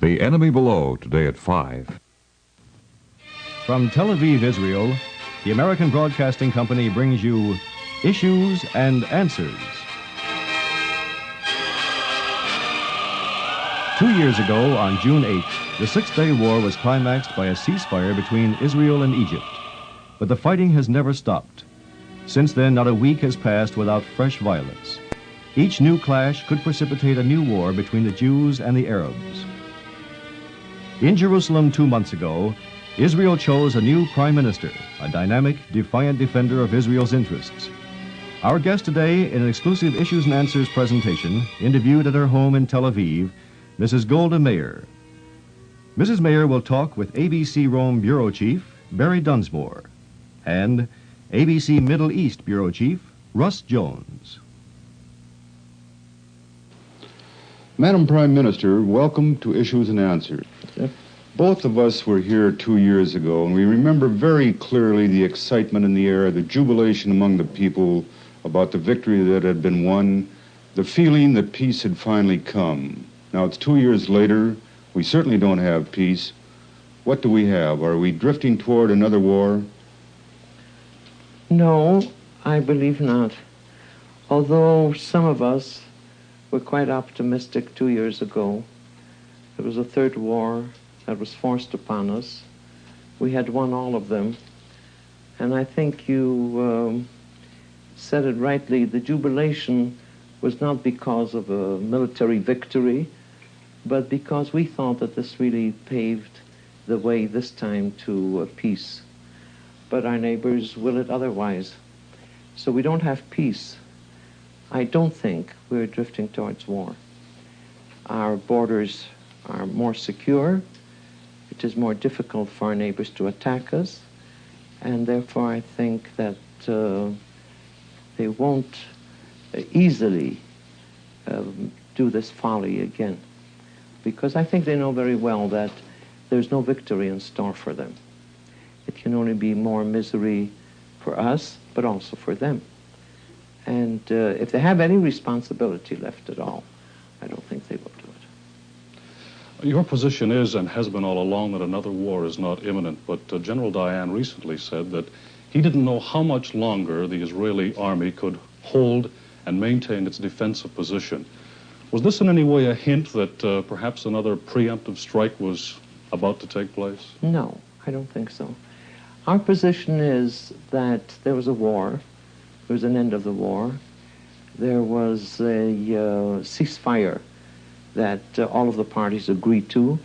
The Enemy Below, today at 5. From Tel Aviv, Israel, the American Broadcasting Company brings you Issues and Answers. 2 years ago, on June 8th, the Six-Day War was climaxed by a ceasefire between Israel and Egypt. But the fighting has never stopped. Since then, not a week has passed without fresh violence. Each new clash could precipitate a new war between the Jews and the Arabs. In Jerusalem 2 months ago, Israel chose a new prime minister, a dynamic, defiant defender of Israel's interests. Our guest today, in an exclusive Issues and Answers presentation, interviewed at her home in Tel Aviv, Mrs. Golda Meir. Mrs. Meir will talk with ABC Rome Bureau Chief Barry Dunsmore and ABC Middle East Bureau Chief Russ Jones. Madam Prime Minister, welcome to Issues and Answers. Both of us were here 2 years ago, and we remember very clearly the excitement in the air, the jubilation among the people about the victory that had been won, the feeling that peace had finally come. Now, it's 2 years later. We certainly don't have peace. What do we have? Are we drifting toward another war? No, I believe not. Although some of us were quite optimistic 2 years ago. It was a third war that was forced upon us. We had won all of them. And I think you said it rightly. The jubilation was not because of a military victory, but because we thought that this really paved the way this time to peace. But our neighbors will it otherwise. So we don't have peace. I don't think we're drifting towards war. Our borders are more secure. It is more difficult for our neighbors to attack us. And therefore I think that they won't easily do this folly again. Because I think they know very well that there's no victory in store for them. It can only be more misery for us, but also for them. And if they have any responsibility left at all, I don't think they will do it. Your position is, and has been all along, that another war is not imminent, but General Diane recently said that he didn't know how much longer the Israeli army could hold and maintain its defensive position. Was this in any way a hint that perhaps another preemptive strike was about to take place? No, I don't think so. Our position is that there was a war. There was an end of the war. There was a ceasefire that all of the parties agreed to.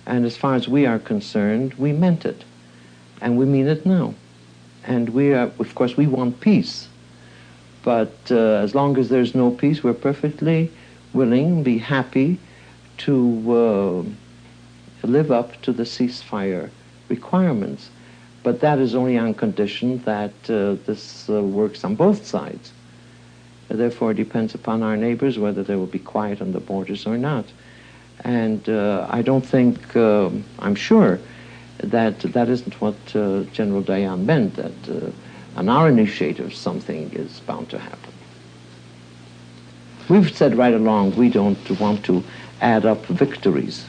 And as far as we are concerned, we meant it. And we mean it now. And we are, of course, we want peace. But as long as there's no peace, we're perfectly willing, be happy to live up to the ceasefire requirements. But that is only on condition that this works on both sides. Therefore, it depends upon our neighbors whether they will be quiet on the borders or not. And I don't think, I'm sure, that that isn't what General Diane meant, that on our initiative something is bound to happen. We've said right along we don't want to add up victories.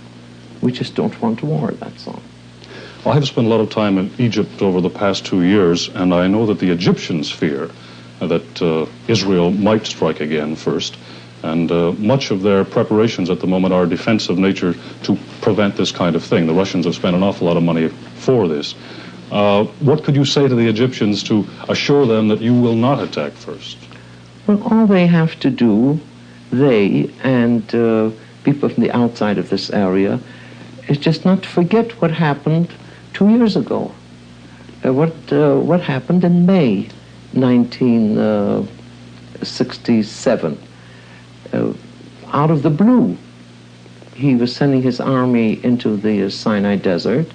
We just don't want war, that's all. Well, I have spent a lot of time in Egypt over the past 2 years, and I know that the Egyptians fear that Israel might strike again first, and much of their preparations at the moment are defensive nature to prevent this kind of thing. The Russians have spent an awful lot of money for this. What could you say to the Egyptians to assure them that you will not attack first? Well, all they have to do, they and people from the outside of this area, is just not to forget what happened 2 years ago. What happened in May 1967. Out of the blue, he was sending his army into the Sinai desert,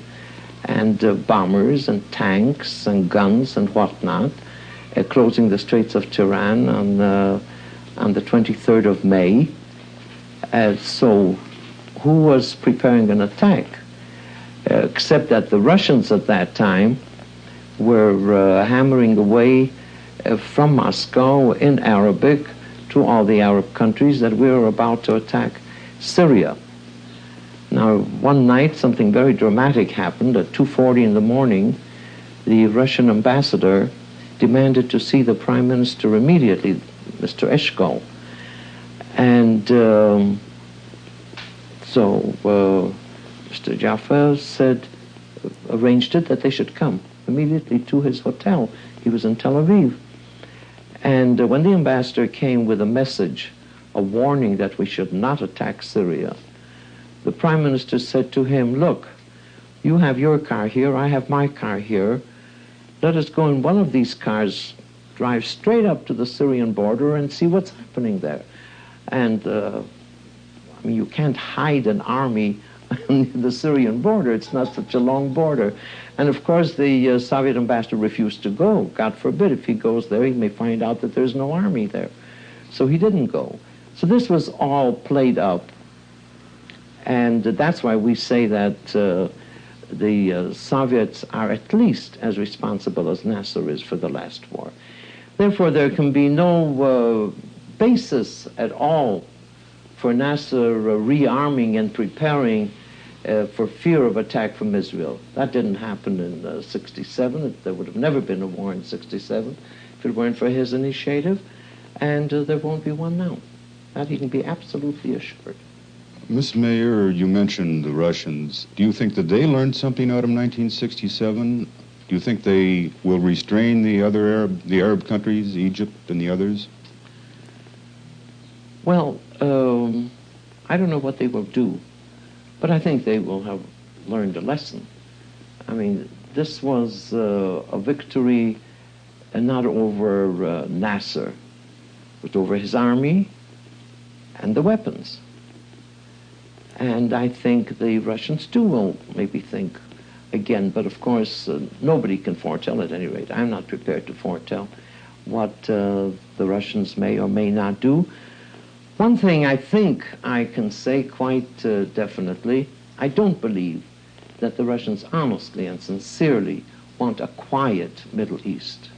and bombers and tanks and guns and whatnot, closing the Straits of Tiran on the 23rd of May. So who was preparing an attack? Except that the Russians at that time were hammering away from Moscow in Arabic to all the Arab countries that we were about to attack Syria. Now, Now, one night, something very dramatic happened. At 2:40 in the morning, the Russian ambassador demanded to see the Prime Minister immediately, Mr. Eshkol. And so Mr. Jaffa arranged it that they should come immediately to his hotel. He was in Tel Aviv. And when the ambassador came with a message, a warning that we should not attack Syria, the Prime Minister said to him, look, you have your car here, I have my car here. Let us go in one of these cars, drive straight up to the Syrian border and see what's happening there. And I mean, you can't hide an army on the Syrian border. It's not such a long border. And of course, the Soviet ambassador refused to go. God forbid, if he goes there, he may find out that there's no army there. So he didn't go. So this was all played up. And that's why we say that the Soviets are at least as responsible as Nasser is for the last war. Therefore, there can be no basis at all for Nasser rearming and preparing for fear of attack from Israel. That didn't happen in 67. There would have never been a war in 67 if it weren't for his initiative, and there won't be one now. That he can be absolutely assured. Ms. Meir, you mentioned the Russians. Do you think that they learned something out of 1967? Do you think they will restrain the Arab countries, Egypt and the others? Well, I don't know what they will do, but I think they will have learned a lesson. I mean, this was a victory not over Nasser, but over his army and the weapons. And I think the Russians too will maybe think again, but of course nobody can foretell at any rate. I'm not prepared to foretell what the Russians may or may not do. One thing I think I can say quite definitely, I don't believe that the Russians honestly and sincerely want a quiet Middle East.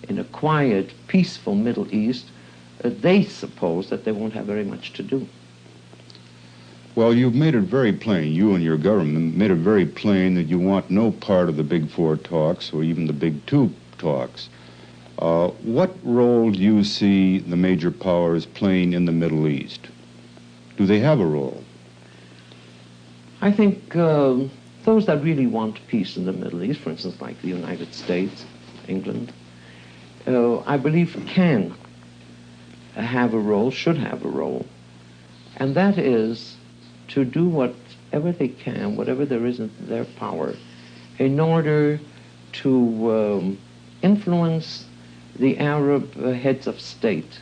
In a quiet, peaceful Middle East, they suppose that they won't have very much to do. Well, you've made it very plain, you and your government made it very plain that you want no part of the Big Four talks or even the Big Two talks. What role do you see the major powers playing in the Middle East? Do they have a role? I think those that really want peace in the Middle East, for instance, like the United States, England, I believe can have a role, should have a role, and that is to do whatever they can, whatever there is in their power, in order to influence the Arab heads of state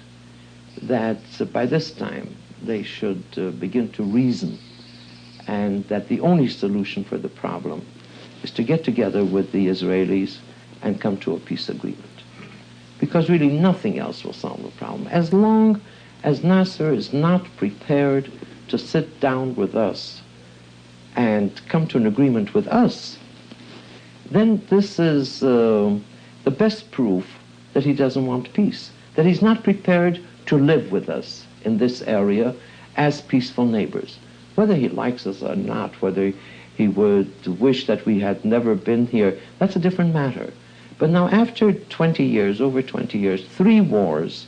that by this time they should begin to reason, and that the only solution for the problem is to get together with the Israelis and come to a peace agreement. Because really nothing else will solve the problem. As long as Nasser is not prepared to sit down with us and come to an agreement with us, then this is the best proof that he doesn't want peace, that he's not prepared to live with us in this area as peaceful neighbors. Whether he likes us or not, whether he would wish that we had never been here, that's a different matter. But now after 20 years, over 20 years, 3 wars,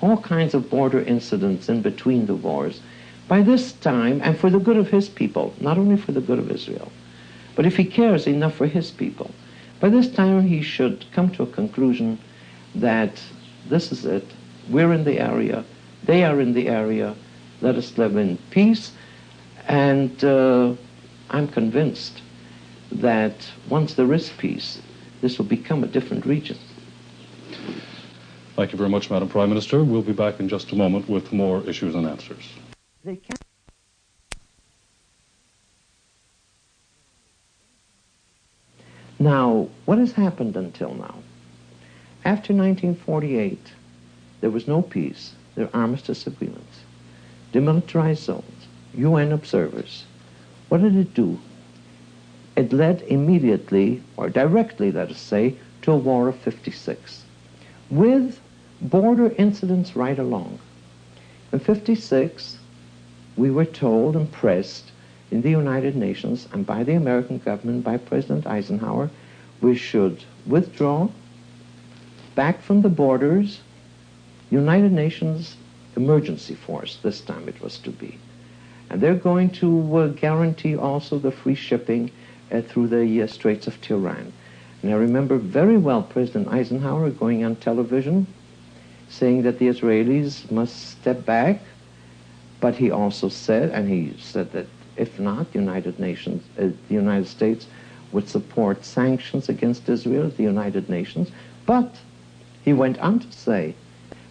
all kinds of border incidents in between the wars, by this time, and for the good of his people, not only for the good of Israel, but if he cares enough for his people, by this time he should come to a conclusion that this is it, we're in the area, they are in the area, let us live in peace, and I'm convinced that once there is peace, this will become a different region. Thank you very much, Madam Prime Minister. We'll be back in just a moment with more issues and answers. They can. Now, what has happened until now? After 1948, there was no peace. There were armistice agreements, demilitarized zones, UN observers. What did it do? It led immediately, or directly, let us say, to a war of 56, with border incidents right along. In 56, we were told and pressed in the United Nations and by the American government, by President Eisenhower, we should withdraw back from the borders, United Nations emergency force, this time it was to be. And they're going to guarantee also the free shipping through the Straits of Tiran. And I remember very well President Eisenhower going on television saying that the Israelis must step back, but he also said, and he said that if not, the United States would support sanctions against Israel at the United Nations. But he went on to say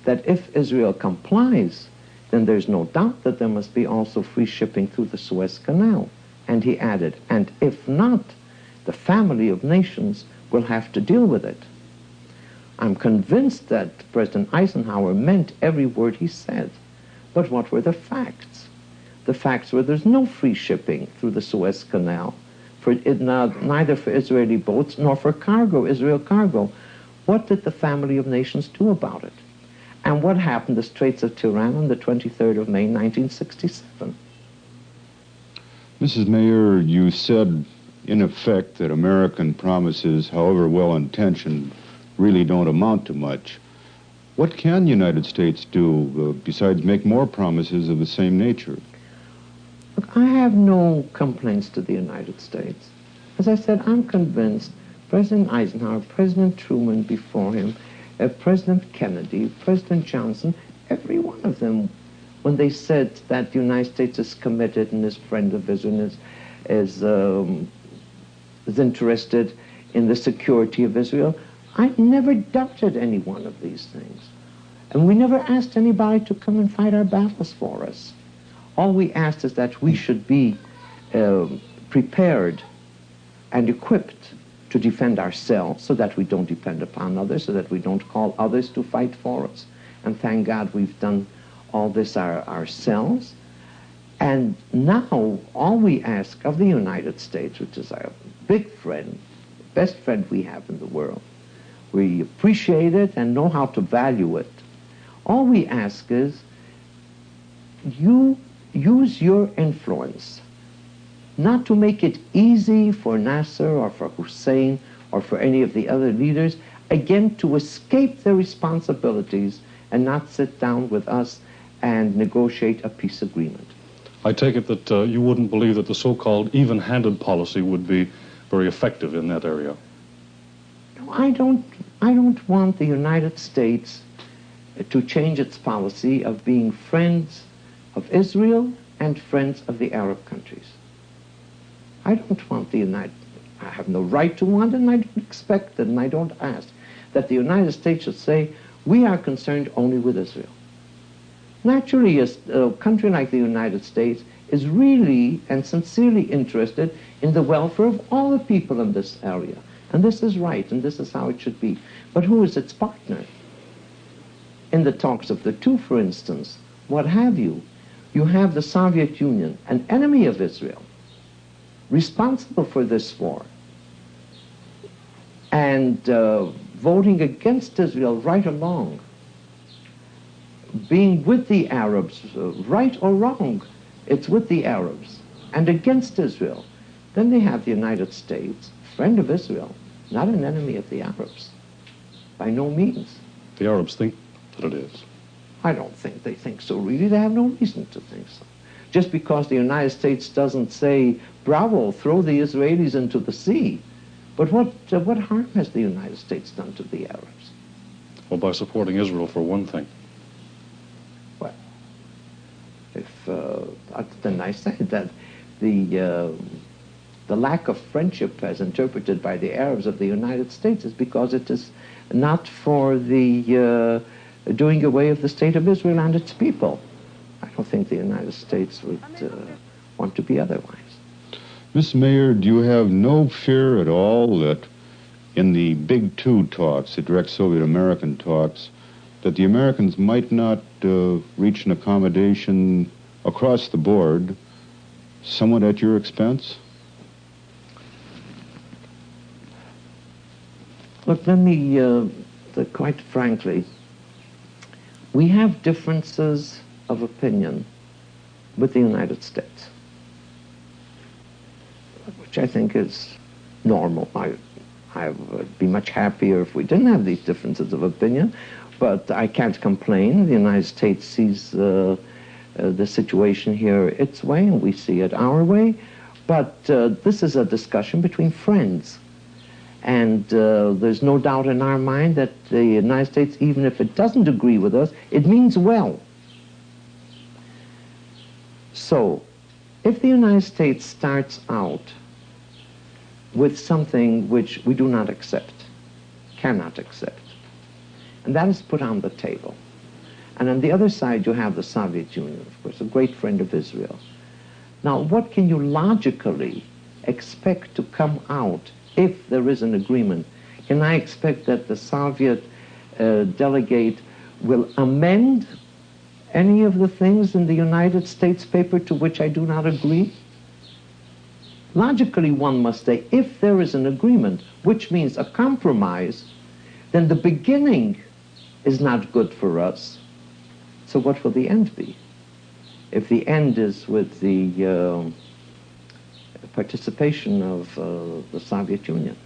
that if Israel complies, then there's no doubt that there must be also free shipping through the Suez Canal. And he added, and if not, the family of nations will have to deal with it. I'm convinced that President Eisenhower meant every word he said. But what were the facts? The facts were there's no free shipping through the Suez Canal, neither for Israeli boats nor for cargo, Israel cargo. What did the family of nations do about it? And what happened the Straits of Tiran on the 23rd of May, 1967? Mrs. Meir, you said, in effect, that American promises, however well-intentioned, really don't amount to much. What can the United States do besides make more promises of the same nature? Look, I have no complaints to the United States. As I said, I'm convinced President Eisenhower, President Truman before him, President Kennedy, President Johnson, every one of them, when they said that the United States is committed and is friend of Israel and is interested in the security of Israel, I never doubted any one of these things. And we never asked anybody to come and fight our battles for us. All we asked is that we should be prepared and equipped to defend ourselves so that we don't depend upon others, so that we don't call others to fight for us. And thank God we've done all this ourselves. And now all we ask of the United States, which is our big friend, best friend we have in the world, we appreciate it and know how to value it. All we ask is you use your influence not to make it easy for Nasser or for Hussein or for any of the other leaders, again, to escape their responsibilities and not sit down with us and negotiate a peace agreement. I take it that you wouldn't believe that the so-called even-handed policy would be very effective in that area. No, I don't want the United States to change its policy of being friends of Israel and friends of the Arab countries. I don't want I have no right to want it, and I don't expect it, and I don't ask that the United States should say, we are concerned only with Israel. Naturally, a country like the United States is really and sincerely interested in the welfare of all the people in this area. And this is right, and this is how it should be. But who is its partner? In the talks of the two, for instance, what have you? You have the Soviet Union, an enemy of Israel, responsible for this war, and voting against Israel right along, being with the Arabs, right or wrong, it's with the Arabs, and against Israel. Then they have the United States, friend of Israel, not an enemy of the Arabs, by no means. The Arabs think that it is. I don't think they think so, really. They have no reason to think so. Just because the United States doesn't say, bravo, throw the Israelis into the sea. But what harm has the United States done to the Arabs? Well, by supporting Israel, for one thing. Well, then I say that the lack of friendship as interpreted by the Arabs of the United States is because it is not for the doing away of the state of Israel and its people. I don't think the United States would want to be otherwise. Ms. Meir, do you have no fear at all that in the Big Two talks, the direct Soviet-American talks, that the Americans might not reach an accommodation across the board, somewhat at your expense? Look, let me, quite frankly, we have differences of opinion with the United States. which I think is normal. I would be much happier if we didn't have these differences of opinion, but I can't complain. The United States sees the situation here its way, and we see it our way. But this is a discussion between friends. And there's no doubt in our mind that the United States, even if it doesn't agree with us, it means well. So, if the United States starts out with something which we do not accept, cannot accept, and that is put on the table. And on the other side, you have the Soviet Union, of course, a great friend of Israel. Now, what can you logically expect to come out if there is an agreement? Can I expect that the Soviet delegate will amend any of the things in the United States paper to which I do not agree? Logically, one must say, if there is an agreement, which means a compromise, then the beginning is not good for us. So what will the end be? If the end is with the participation of the Soviet Union.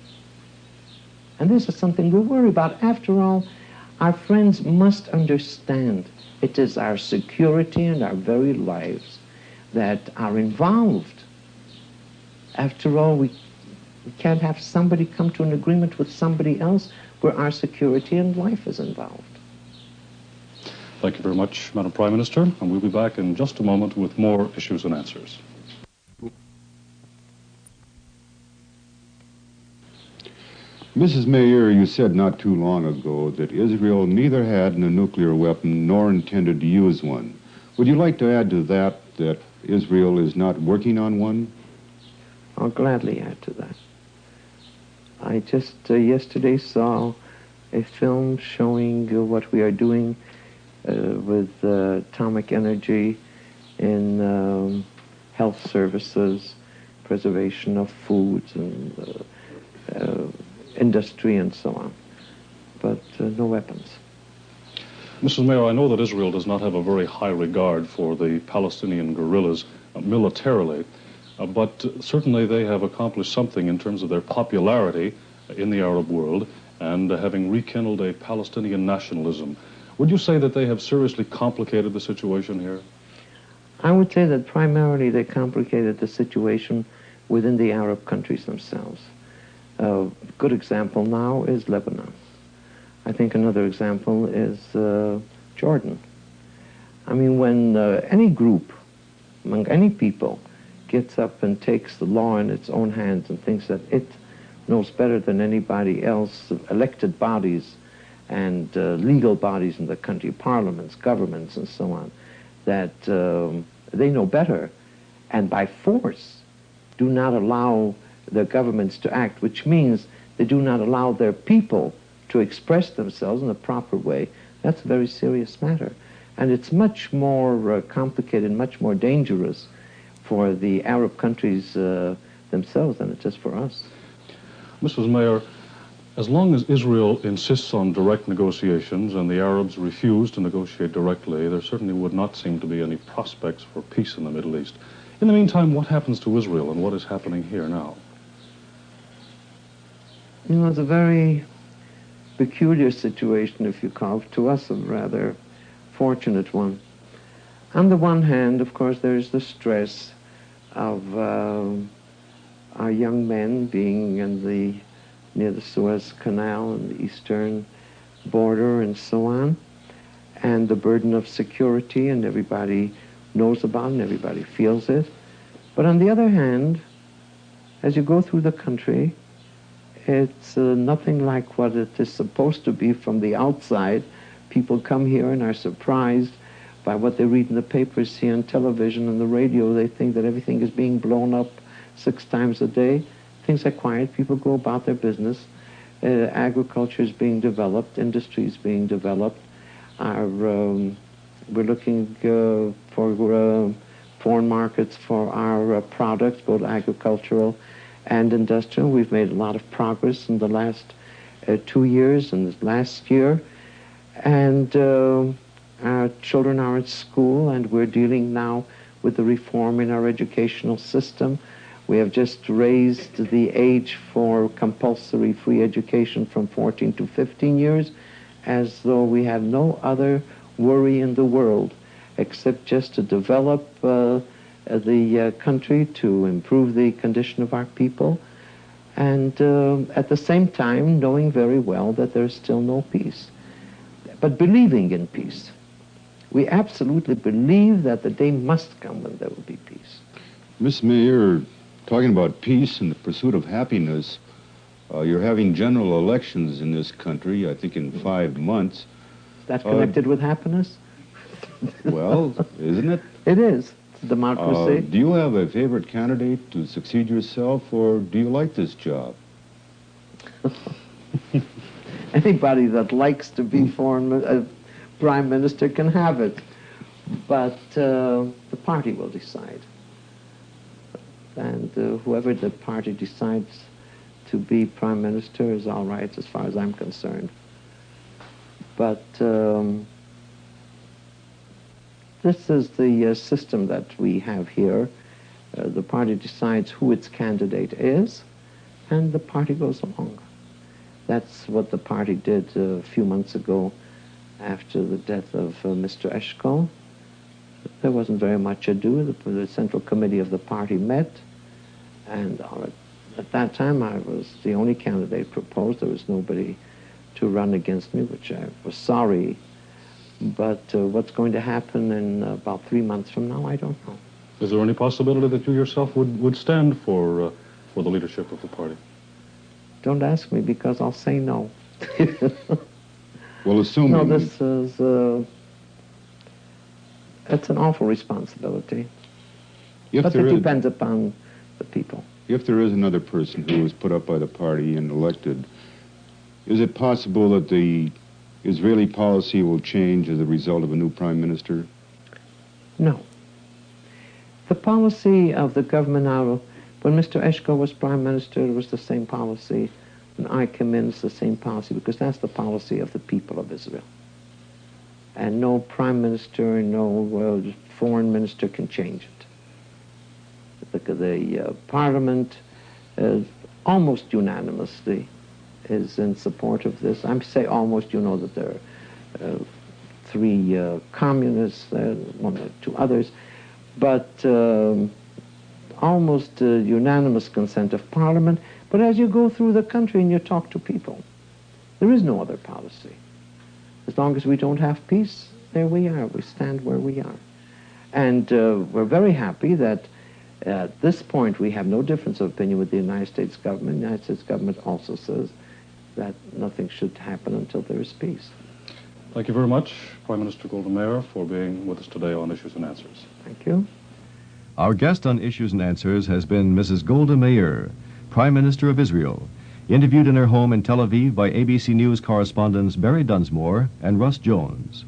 And this is something we worry about. After all, our friends must understand it is our security and our very lives that are involved. After all, we can't have somebody come to an agreement with somebody else where our security and life is involved. Thank you very much, Madam Prime Minister, and we'll be back in just a moment with more issues and answers. Mrs. Meir, you said not too long ago that Israel neither had a nuclear weapon nor intended to use one. Would you like to add to that Israel is not working on one? I'll gladly add to that. I just yesterday saw a film showing what we are doing with atomic energy in health services, preservation of foods, and industry and so on, but no weapons. Mrs. Mayor, I know that Israel does not have a very high regard for the Palestinian guerrillas militarily, but certainly they have accomplished something in terms of their popularity in the Arab world and having rekindled a Palestinian nationalism. Would you say that they have seriously complicated the situation here? I would say that primarily they complicated the situation within the Arab countries themselves. A good example now is Lebanon. I think another example is Jordan. I mean, when any group, among any people, gets up and takes the law in its own hands and thinks that it knows better than anybody else, elected bodies and legal bodies in the country, parliaments, governments, and so on, that they know better, and by force do not allow their governments to act, which means they do not allow their people to express themselves in a proper way, that's a very serious matter. And it's much more complicated, much more dangerous for the Arab countries themselves than it is for us. Mrs. Mayor, as long as Israel insists on direct negotiations and the Arabs refuse to negotiate directly, there certainly would not seem to be any prospects for peace in the Middle East. In the meantime, what happens to Israel and what is happening here now? You know, it's a very peculiar situation, if you call it, to us a rather fortunate one. On the one hand, of course, there's the stress of our young men being near the Suez Canal and the eastern border and so on, and the burden of security, and everybody knows about it and everybody feels it. But on the other hand, as you go through the country, it's nothing like what it is supposed to be from the outside. People come here and are surprised by what they read in the papers, see on television and the radio. They think that everything is being blown up 6 times a day. Things are quiet. People go about their business. Agriculture is being developed. Industry is being developed. We're looking for foreign markets for our products, both agricultural and industrial. We've made a lot of progress in the last 2 years and this last year. And our children are at school, and we're dealing now with the reform in our educational system, We have just raised the age for compulsory free education from 14 to 15 years, as though we had no other worry in the world except just to develop the country, to improve the condition of our people, and at the same time knowing very well that there's still no peace, but believing in peace. We absolutely believe that the day must come when there will be peace. Miss Meir, talking about peace and the pursuit of happiness, you're having general elections in this country, I think in 5 months. That connected with happiness? Well, isn't it? It is. It's a democracy. Do you have a favorite candidate to succeed yourself, or do you like this job? Anybody that likes to be prime minister can have it, but the party will decide. And whoever the party decides to be prime minister is all right as far as I'm concerned. But this is the system that we have here. The party decides who its candidate is, and the party goes along. That's what the party did a few months ago after the death of Mr. Eshkol. There wasn't very much ado. The Central Committee of the party met, and at that time I was the only candidate proposed. There was nobody to run against me, which I was sorry. But what's going to happen in about 3 months from now, I don't know. Is there any possibility that you yourself would stand for the leadership of the party? Don't ask me, because I'll say no. Well, assuming... No, this is... it's an awful responsibility. But it depends upon the people. If there is another person who is put up by the party and elected, is it possible that the Israeli policy will change as a result of a new prime minister? No. The policy of the government now, when Mr. Eshkol was prime minister, it was the same policy. When I come in, it's the same policy, because that's the policy of the people of Israel. And no prime minister, no foreign minister can change it. The parliament almost unanimously is in support of this. I say almost, you know that there are 3 communists, 1 or 2 others, but almost unanimous consent of Parliament. But as you go through the country and you talk to people, there is no other policy. As long as we don't have peace, there we are. We stand where we are. And we're very happy that at this point we have no difference of opinion with the United States government. The United States government also says that nothing should happen until there is peace. Thank you very much, Prime Minister Golda Meir, for being with us today on Issues and Answers. Thank you. Our guest on Issues and Answers has been Mrs. Golda Meir, Prime Minister of Israel, interviewed in her home in Tel Aviv by ABC News correspondents Barry Dunsmore and Russ Jones.